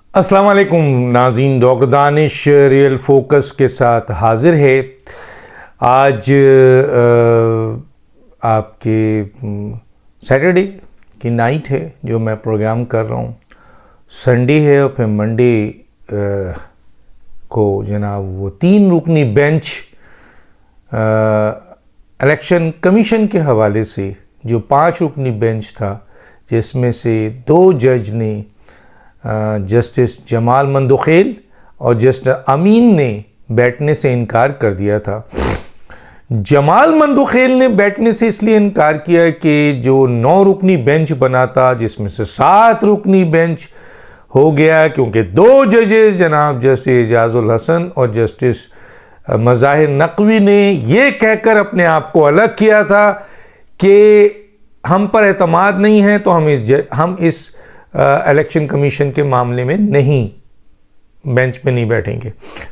अस्सलाम वालेकुम नाज़रीन, डॉक्टर दानिश रियल फोकस के साथ हाजिर है। आज आपके सैटरडे की नाइट है जो मैं प्रोग्राम कर रहा हूँ। संडे है और फिर मंडे को जनाब वो 3 रुकनी बेंच इलेक्शन कमीशन के हवाले से जो 5 रुकनी बेंच था, जिसमें से 2 जज ने जस्टिस जमाल मंदोखेल और जस्टिस अमीन ने बैठने से इनकार कर दिया था। जमाल मंदोखेल ने बैठने से इसलिए इनकार किया कि जो 9 रुकनी बेंच बना था, जिसमें से 7 रुकनी बेंच हो गया क्योंकि 2 जजेस जनाब जस्टिस एजाजुल हसन और जस्टिस मज़ाहिर नकवी ने ये कहकर अपने आप को अलग किया था कि हम पर एतमाद नहीं है तो हम इस इलेक्शन कमीशन के मामले में नहीं बेंच पे नहीं बैठेंगे।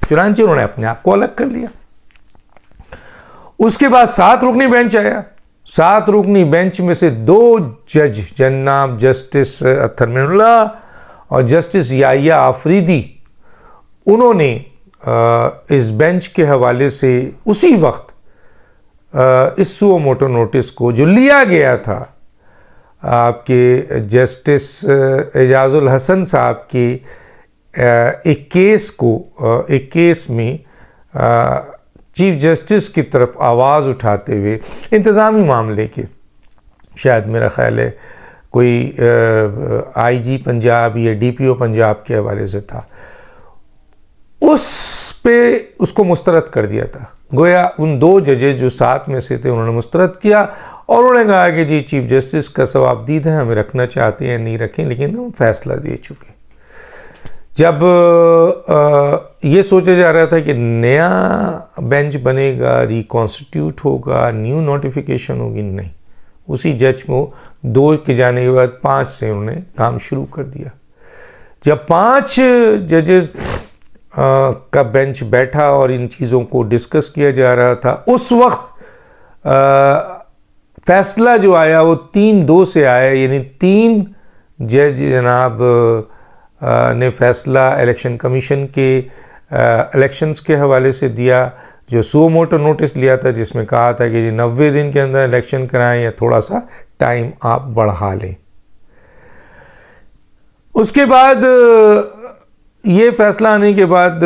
चुनांचे उन्होंने अपने आप को अलग कर लिया। उसके बाद 7 रुकनी बेंच आया। 7 रुकनी बेंच में से 2 जज जनाब जस्टिस अत्तर मिनुल्लाह और जस्टिस याहिया आफरीदी, उन्होंने इस बेंच के हवाले से उसी वक्त इस सुओ मोटो नोटिस को जो लिया गया था आपके जस्टिस एजाजुल हसन साहब के एक केस में चीफ जस्टिस की तरफ आवाज़ उठाते हुए इंतज़ामी मामले के, शायद मेरा ख्याल है कोई आईजी पंजाब या डीपीओ पंजाब के हवाले से था, उस पे उसको मुस्तरद कर दिया था। गोया उन 2 जजेस जो 7 में से थे उन्होंने मुस्तरद किया और उन्होंने कहा कि जी चीफ जस्टिस का सवाबदीद है, हमें रखना चाहते हैं नहीं रखें, लेकिन हम फैसला दे चुके। जब ये सोचा जा रहा था कि नया बेंच बनेगा, रिकॉन्स्टिट्यूट होगा, न्यू नोटिफिकेशन होगी, नहीं, उसी जज को 2 के जाने के बाद 5 से उन्होंने काम शुरू कर दिया। जब 5 जजेस का बेंच बैठा और इन चीज़ों को डिस्कस किया जा रहा था, उस वक्त फैसला जो आया वो 3-2 से आया, यानी 3 जज जनाब ने फैसला इलेक्शन कमीशन के इलेक्शंस के हवाले से दिया, जो सुओ मोटो नोटिस लिया था जिसमें कहा था कि 90 दिन के अंदर इलेक्शन कराएं या थोड़ा सा टाइम आप बढ़ा लें। उसके बाद ये फैसला आने के बाद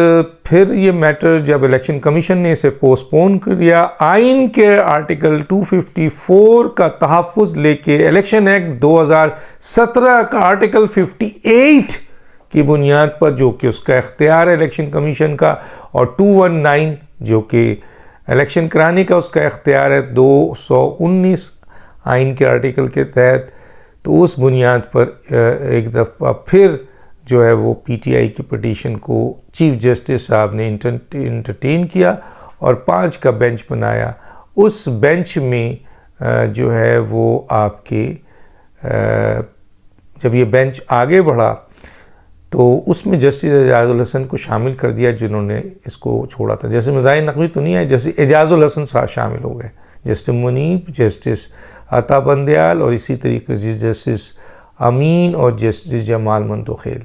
फिर ये मैटर जब इलेक्शन कमीशन ने इसे पोस्टपोन कर दिया, आइन के आर्टिकल 254 का तहफ़्फ़ुज़ लेके इलेक्शन एक्ट 2017 का आर्टिकल 58 की बुनियाद पर, जो कि उसका इख्तियार है इलेक्शन कमीशन का, और 219 जो कि इलेक्शन कराने का उसका इख्तियार है 219 आइन के आर्टिकल के तहत, तो उस बुनियाद पर एक दफ़ा फिर जो है वो पीटीआई की पिटीशन को चीफ जस्टिस साहब ने इंटरटेन किया और 5 का बेंच बनाया। उस बेंच में जो है वो आपके जब ये बेंच आगे बढ़ा तो उसमें जस्टिस एजाजुल हसन को शामिल कर दिया जिन्होंने इसको छोड़ा था। जैसे मज़ाहिर नकवी तो नहीं आए, जैसे एजाजुल हसन साहब शामिल हो गए, जस्टिस मुनीब, जस्टिस अता बंदयाल और इसी तरीके से जस्टिस अमीन और जस्टिस जमाल मंदोखेल।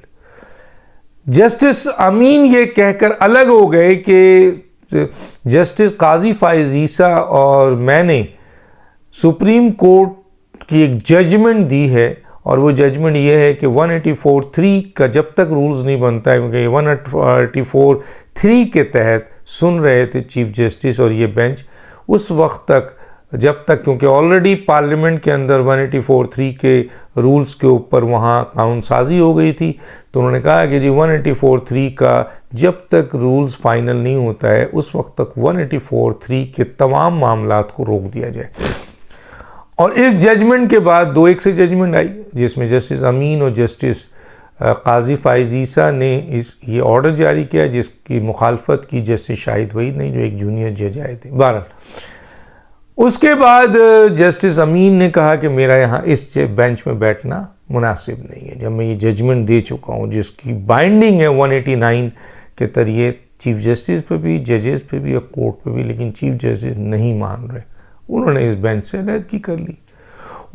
जस्टिस अमीन ये कहकर अलग हो गए कि जस्टिस काजी फाइज ईसा और मैंने सुप्रीम कोर्ट की एक जजमेंट दी है और वो जजमेंट ये है कि 184(3) का जब तक रूल्स नहीं बनता है, क्योंकि 184(3) के तहत सुन रहे थे चीफ जस्टिस और ये बेंच उस वक्त तक जब तक, क्योंकि ऑलरेडी पार्लियामेंट के अंदर 184(3) के रूल्स के ऊपर वहाँ कानून साजी हो गई थी, तो उन्होंने कहा कि जी 184(3) का जब तक रूल्स फाइनल नहीं होता है उस वक्त तक 184(3) के तमाम मामलात को रोक दिया जाए। और इस जजमेंट के बाद 2-1 से जजमेंट आई जिसमें जस्टिस अमीन और जस्टिस काजी फाइज ईसा ने ये ऑर्डर जारी किया, जिसकी मुखालफत की जस्टिस शाहिद वहीद ने, जो एक जूनियर जज आए थे। बहरहाल उसके बाद जस्टिस अमीन ने कहा कि मेरा यहाँ इस बेंच में बैठना मुनासिब नहीं है, जब मैं ये जजमेंट दे चुका हूँ जिसकी बाइंडिंग है 189 के तरीके चीफ जस्टिस पे भी, जजेस पे भी और कोर्ट पे भी, लेकिन चीफ जस्टिस नहीं मान रहे, उन्होंने इस बेंच से अलहदगी कर ली।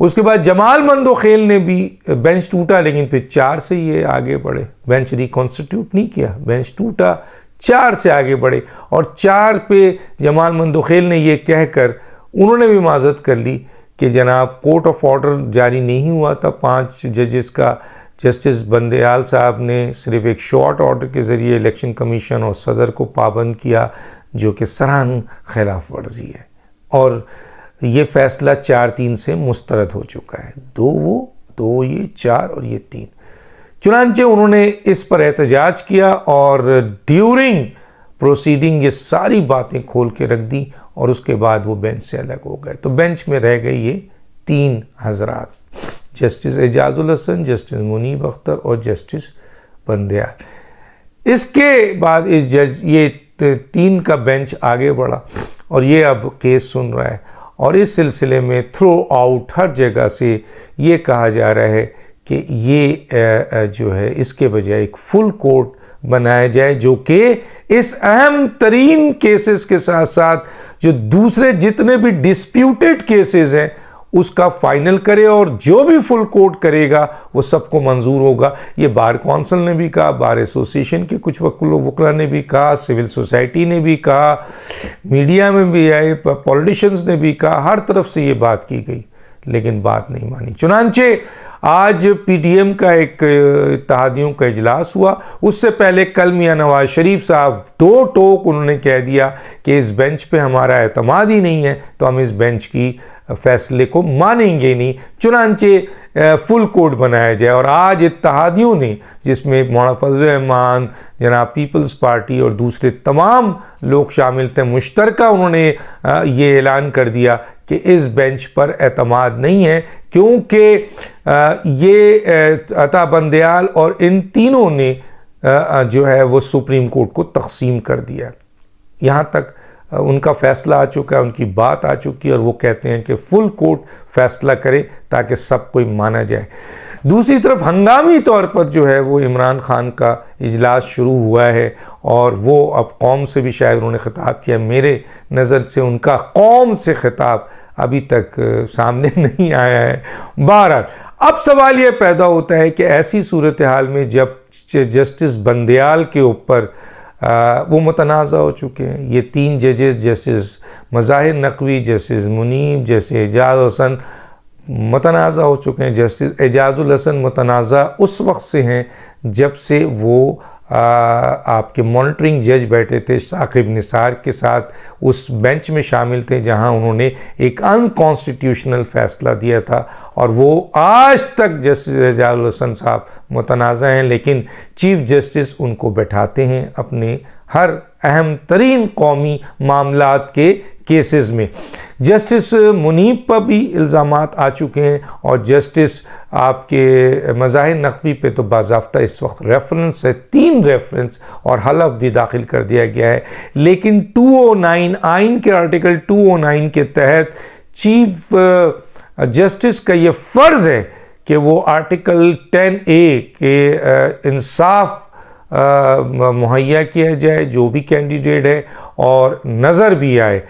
उसके बाद जमाल मंदोखेल ने भी बेंच टूटा, लेकिन फिर 4 से ये आगे बढ़े, बेंच रिकॉन्स्टिट्यूट नहीं किया, बेंच टूटा, 4 से आगे बढ़े और 4 पे जमाल मंदोखेल ने ये कहकर उन्होंने भी माजरत कर ली कि जनाब कोर्ट ऑफ ऑर्डर जारी नहीं हुआ था 5 जजेस का, जस्टिस बंदयाल साहब ने सिर्फ एक शॉर्ट ऑर्डर के ज़रिए इलेक्शन कमीशन और सदर को पाबंद किया, जो कि सराहन खिलाफ वर्जी है और ये फैसला 4-3 से मुस्तरद हो चुका है, 2 वो, 2 ये, 4 और ये 3। चुनांचे उन्होंने इस पर एहतजाज किया और ड्यूरिंग प्रोसीडिंग ये सारी बातें खोल के रख दी और उसके बाद वो बेंच से अलग हो गए। तो बेंच में रह गए ये 3 हजरात, जस्टिस एजाजुल हसन, जस्टिस मुनीब अख्तर और जस्टिस बंदयाल। इसके बाद इस जज ये 3 का बेंच आगे बढ़ा और ये अब केस सुन रहा है और इस सिलसिले में थ्रू आउट हर जगह से ये कहा जा रहा है कि ये जो है इसके बजाय एक फुल कोर्ट बनाया जाए, जो कि इस अहम तरीन केसेस के साथ साथ जो दूसरे जितने भी डिस्प्यूटेड केसेस हैं उसका फाइनल करे और जो भी फुल कोर्ट करेगा वो सबको मंजूर होगा। ये बार कौंसिल ने भी कहा, बार एसोसिएशन के कुछ वकला ने भी कहा, सिविल सोसाइटी ने भी कहा, मीडिया में भी आए, पॉलिटिशियंस ने भी कहा, हर तरफ से ये बात की गई, लेकिन बात नहीं मानी। चुनांचे आज पीटीएम का एक इत्तेहादियों का इजलास हुआ, उससे पहले कल मियां नवाज शरीफ साहब दो टोक उन्होंने कह दिया कि इस बेंच पे हमारा एतमाद ही नहीं है, तो हम इस बेंच की फैसले को मानेंगे नहीं, चुनांचे फुल कोर्ट बनाया जाए। और आज इत्तेहादियों ने, जिसमें मौलाना फजल रहमान, जनाब पीपल्स पार्टी और दूसरे तमाम लोग शामिल थे, मुश्तरका उन्होंने ये ऐलान कर दिया कि इस बेंच पर एतमाद नहीं है, क्योंकि ये अता बंदयाल और इन तीनों ने जो है वो सुप्रीम कोर्ट को तकसीम कर दिया। यहाँ तक उनका फैसला आ चुका है, उनकी बात आ चुकी है और वो कहते हैं कि फुल कोर्ट फैसला करे ताकि सब कोई माना जाए। दूसरी तरफ हंगामी तौर पर जो है वो इमरान खान का इजलास शुरू हुआ है और वो अब कौम से भी शायद उन्होंने ख़िताब किया। मेरे नज़र से उनका कौम से ख़िताब अभी तक सामने नहीं आया है। बहरहाल अब सवाल ये पैदा होता है कि ऐसी सूरत हाल में जब जस्टिस बंदयाल के ऊपर वो मुतनाज़ा हो चुके हैं, ये 3 जजेस justice Mazahir Naqvi, justice Munib, justice Ejaz Hasan मुतनाज़ा हो चुके हैं। जस्टिस एजाजुल हसन मुतनाज़ा उस वक्त से हैं जब से वो आपके मॉनिटरिंग जज बैठे थे साकिब निसार के साथ, उस बेंच में शामिल थे जहां उन्होंने एक अनकॉन्स्टिट्यूशनल फैसला दिया था और वो आज तक जस्टिस एजाजुल हसन साहब मुतनाज़ा हैं, लेकिन चीफ जस्टिस उनको बैठाते हैं अपने हर अहम तरीन कौमी मामलात के केसेस में। जस्टिस मुनीब पर भी इल्ज़ामात आ चुके हैं और जस्टिस आपके मज़ाहिर नकवी पे तो बाज़ाफ्ता इस वक्त रेफरेंस है, 3 रेफरेंस और हलफ भी दाखिल कर दिया गया है। लेकिन 209 आइन के आर्टिकल 209 के तहत चीफ जस्टिस का ये फ़र्ज़ है कि वो आर्टिकल 10A के इंसाफ मुहैया किया जाए जो भी कैंडिडेट है और नज़र भी आए।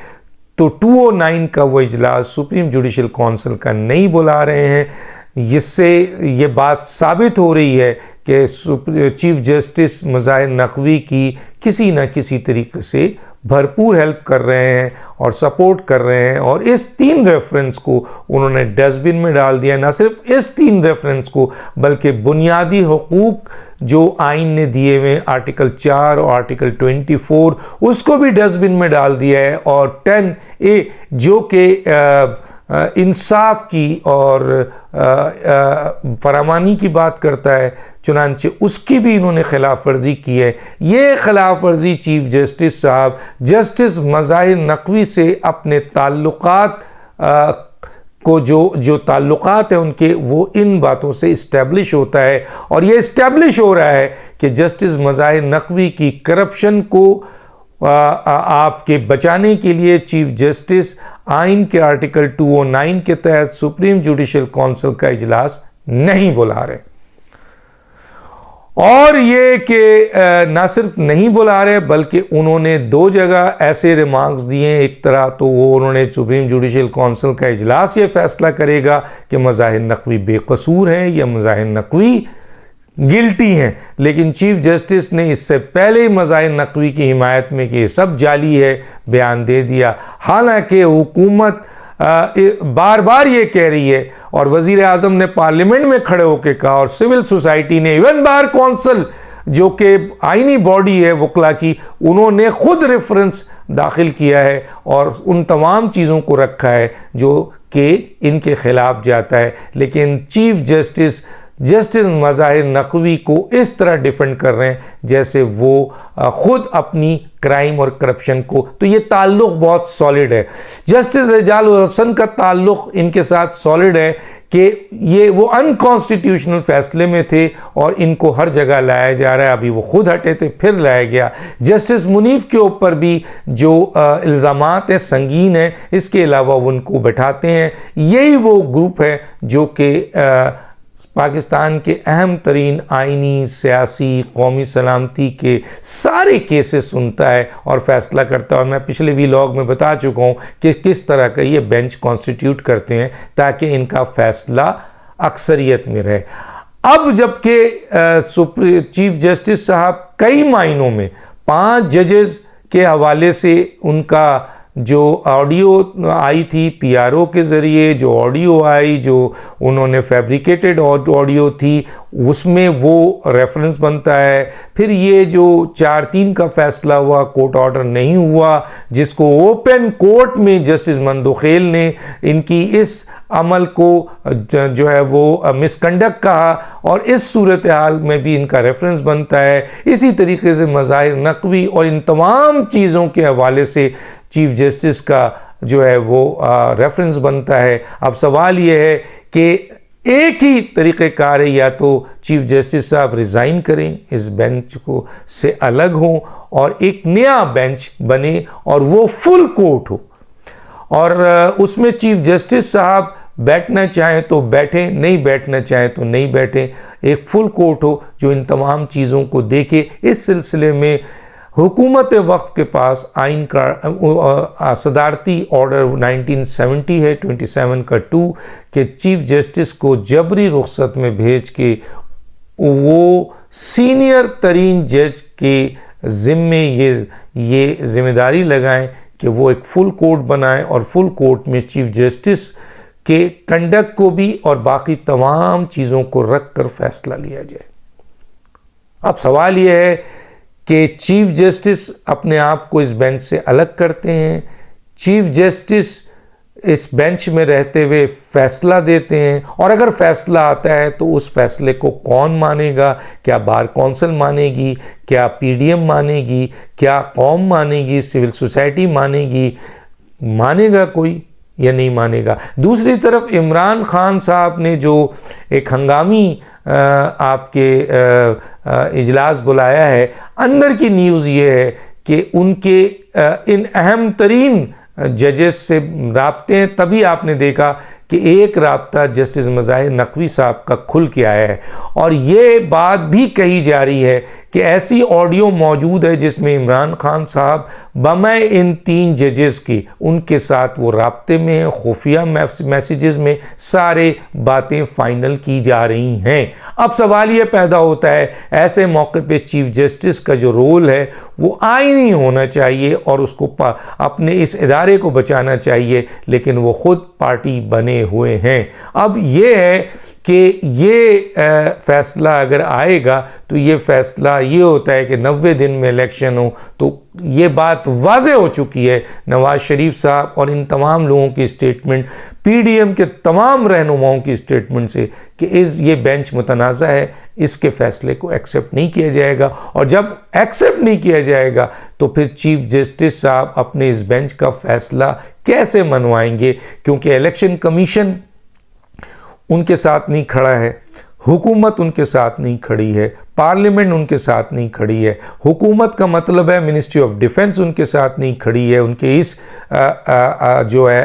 तो 209 का वो इजलास सुप्रीम जुडिशल काउंसिल का नहीं बुला रहे हैं, जिससे ये बात साबित हो रही है कि चीफ जस्टिस मज़ाहिर नकवी की किसी न किसी तरीके से भरपूर हेल्प कर रहे हैं और सपोर्ट कर रहे हैं और इस 3 रेफरेंस को उन्होंने डस्टबिन में डाल दिया। ना सिर्फ इस 3 रेफरेंस को बल्कि बुनियादी हुकूक जो आइन ने दिए हुए आर्टिकल 4 और आर्टिकल 24 उसको भी डस्टबिन में डाल दिया है और 10A जो कि इंसाफ की और फरामानी की बात करता है, चुनांचे उसकी भी इन्होंने खिलाफ वर्जी की है। ये खिलाफ वर्जी चीफ जस्टिस साहब जस्टिस मज़ाहिर नकवी से अपने ताल्लुकात को जो ताल्लुकात है उनके, वो इन बातों से इस्टेब्लिश होता है और ये इस्टेब्लिश हो रहा है कि जस्टिस मज़ाहिर नकवी की करप्शन को आपके बचाने के लिए चीफ जस्टिस आइन के आर्टिकल 209 के तहत सुप्रीम जुडिशल काउंसिल का इजलास नहीं बुला रहे। और ये कि ना सिर्फ नहीं बुला रहे बल्कि उन्होंने 2 जगह ऐसे रिमार्क्स दिए। एक तरह तो वो उन्होंने सुप्रीम जुडिशल काउंसिल का इजलास ये फैसला करेगा कि मज़ाहिर नकवी बेकसूर हैं या मज़ाहिर नकवी गिल्टी हैं, लेकिन चीफ जस्टिस ने इससे पहले ही मज़ाहिर नकवी की हिमायत में कि सब जाली है बयान दे दिया। हालांकि हुकूमत बार बार ये कह रही है और वज़ीर आज़म ने पार्लियामेंट में खड़े होकर कहा और सिविल सोसाइटी ने, इवन बार कौंसिल जो कि आईनी बॉडी है वकला की, उन्होंने खुद रेफरेंस दाखिल किया है और उन तमाम चीज़ों को रखा है जो कि इनके खिलाफ जाता है। लेकिन चीफ जस्टिस मज़ाहिर नकवी को इस तरह डिफेंड कर रहे हैं जैसे वो खुद अपनी क्राइम और करप्शन को, तो ये ताल्लुक़ बहुत सॉलिड है। जस्टिस एजाज उल हसन का ताल्लुक़ इनके साथ सॉलिड है कि ये वो अनकॉन्स्टिट्यूशनल फैसले में थे और इनको हर जगह लाया जा रहा है। अभी वो खुद हटे थे फिर लाया गया। जस्टिस मुनीफ के ऊपर भी जो इल्ज़ामात हैं संगीन है, इसके अलावा उनको बैठाते हैं। यही वो ग्रुप है जो कि पाकिस्तान के अहम तरीन आइनी, सियासी, कौमी सलामती के सारे केसेस सुनता है और फैसला करता है। और मैं पिछले व्लॉग में बता चुका हूँ कि किस तरह का ये बेंच कॉन्स्टिट्यूट करते हैं ताकि इनका फैसला अक्सरियत में रहे। अब जबकि चीफ जस्टिस साहब कई मायनों में 5 जजेस के हवाले से उनका जो ऑडियो आई थी पीआरओ के ज़रिए, जो ऑडियो आई, जो उन्होंने फैब्रिकेटेड ऑडियो थी, उसमें वो रेफरेंस बनता है। फिर ये जो 4-3 का फैसला हुआ, कोर्ट ऑर्डर नहीं हुआ, जिसको ओपन कोर्ट में जस्टिस मंदोखेल ने इनकी इस अमल को जो है वो मिसकंडक्ट कहा और इस सूरत हाल में भी इनका रेफरेंस बनता है। इसी तरीके से मज़ाहिर नकवी और इन तमाम चीज़ों के हवाले से चीफ जस्टिस का जो है वो रेफरेंस बनता है। अब सवाल ये है कि एक ही तरीक़ेकार है, या तो चीफ जस्टिस साहब रिज़ाइन करें, इस बेंच को से अलग हों और एक नया बेंच बने और वो फुल कोर्ट हो और उसमें चीफ जस्टिस साहब बैठना चाहें तो बैठें, नहीं बैठना चाहें तो नहीं बैठें। एक फुल कोर्ट हो जो इन तमाम चीज़ों को देखे। इस सिलसिले में हुकूमत वक्त के पास आइन का सदारती ऑर्डर 1970 है 27 का 2 के चीफ जस्टिस को जबरी रुख्सत में भेज के वो सीनियर तरीन जज के ज़िम्मे ये जिम्मेदारी लगाएं कि वो एक फुल कोर्ट बनाएं और फुल कोर्ट में चीफ जस्टिस के कंडक्ट को भी और बाकी तमाम चीज़ों को रख कर फैसला लिया जाए। अब सवाल यह है कि चीफ जस्टिस अपने आप को इस बेंच से अलग करते हैं, चीफ जस्टिस इस बेंच में रहते हुए फैसला देते हैं और अगर फैसला आता है तो उस फैसले को कौन मानेगा? क्या बार कौंसिल मानेगी? क्या पीडीएम मानेगी? क्या कौम मानेगी? सिविल सोसाइटी मानेगी? मानेगा कोई या नहीं मानेगा? दूसरी तरफ इमरान खान साहब ने जो एक हंगामी आपके इजलास बुलाया है, अंदर की न्यूज़ ये है कि उनके इन अहम तरीन जजेस से राब्ते हैं। तभी आपने देखा कि एक राब्ता जस्टिस मज़ाहिर नकवी साहब का खुल के आया है और ये बात भी कही जा रही है कि ऐसी ऑडियो मौजूद है जिसमें इमरान खान साहब बमै इन 3 जजेस की उनके साथ वो राब्ते में हैं, खुफिया मैसेजेस में सारे बातें फाइनल की जा रही हैं। अब सवाल ये पैदा होता है ऐसे मौके पे चीफ जस्टिस का जो रोल है वो आईनी होना चाहिए और उसको अपने इस इदारे को बचाना चाहिए, लेकिन वो खुद पार्टी बने हुए हैं। अब ये है कि ये फैसला अगर आएगा तो ये फैसला ये होता है कि 90 दिन में इलेक्शन हो, तो ये बात वाज़े हो चुकी है नवाज शरीफ साहब और इन तमाम लोगों की स्टेटमेंट, पीडीएम के तमाम रहनुमाओं की स्टेटमेंट से कि ये बेंच मुतनाज़ा है, इसके फैसले को एक्सेप्ट नहीं किया जाएगा। और जब एक्सेप्ट नहीं किया जाएगा तो फिर चीफ जस्टिस साहब अपने इस बेंच का फैसला कैसे मनवाएंगे? क्योंकि इलेक्शन कमीशन उनके साथ नहीं खड़ा है, हुकूमत उनके साथ नहीं खड़ी है, पार्लियामेंट उनके साथ नहीं खड़ी है। हुकूमत का मतलब है मिनिस्ट्री ऑफ डिफेंस उनके साथ नहीं खड़ी है, उनके इस जो है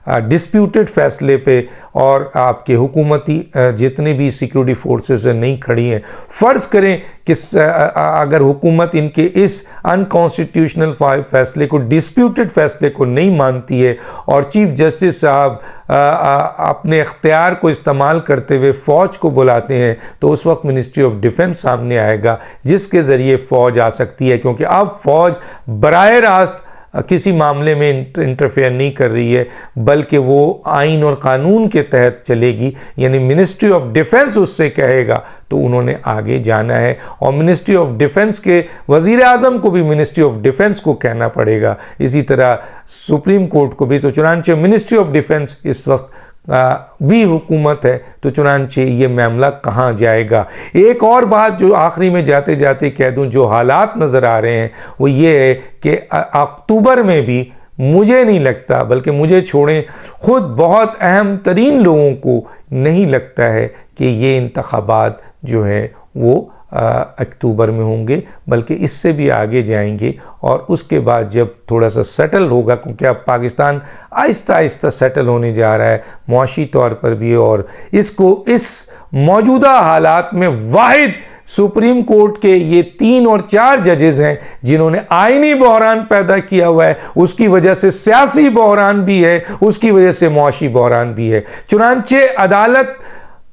डिस्प्यूटेड फैसले पे और आपके हुकूमती जितने भी सिक्योरिटी फोर्सेस नहीं खड़ी हैं, फ़र्ज़ करें कि अगर हुकूमत इनके इस अनकॉन्स्टिट्यूशनल फैसले को, डिस्प्यूटेड फैसले को नहीं मानती है और चीफ जस्टिस साहब अपने इख्तियार को इस्तेमाल करते हुए फ़ौज को बुलाते हैं, तो उस वक्त मिनिस्ट्री ऑफ डिफेंस सामने आएगा जिसके ज़रिए फ़ौज आ सकती है, क्योंकि अब फ़ौज बराह रास्त किसी मामले में इंटरफेयर नहीं कर रही है, बल्कि वो आइन और कानून के तहत चलेगी। यानी मिनिस्ट्री ऑफ डिफेंस उससे कहेगा तो उन्होंने आगे जाना है, और मिनिस्ट्री ऑफ डिफेंस के वज़ीर आज़म को भी मिनिस्ट्री ऑफ डिफेंस को कहना पड़ेगा, इसी तरह सुप्रीम कोर्ट को भी। तो चुनांचे मिनिस्ट्री ऑफ डिफेंस इस वक्त भी हुकूमत है, तो चुनांचे ये मामला कहाँ जाएगा। एक और बात जो आखिरी में जाते जाते कह दूं, जो हालात नज़र आ रहे हैं वो ये है कि अक्टूबर में भी मुझे नहीं लगता, बल्कि मुझे छोड़ें खुद बहुत अहम तरीन लोगों को नहीं लगता है कि ये इंतखाबात जो है वो अक्टूबर में होंगे, बल्कि इससे भी आगे जाएंगे। और उसके बाद जब थोड़ा सा सेटल होगा, क्योंकि अब पाकिस्तान आहिस्ता आहिस्ता सेटल होने जा रहा है मुआशी तौर पर भी, और इसको इस मौजूदा हालात में वाहिद सुप्रीम कोर्ट के ये 3 और 4 जजेस हैं जिन्होंने आईनी बहरान पैदा किया हुआ है, उसकी वजह से सियासी बहरान भी है, उसकी वजह से मुआशी बहरान भी है। चुनांचे अदालत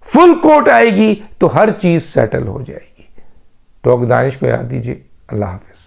फुल कोर्ट आएगी तो हर चीज़ सेटल हो जाएगी। टॉक दानिश को याद दीजिए। अल्लाह हाफिज़।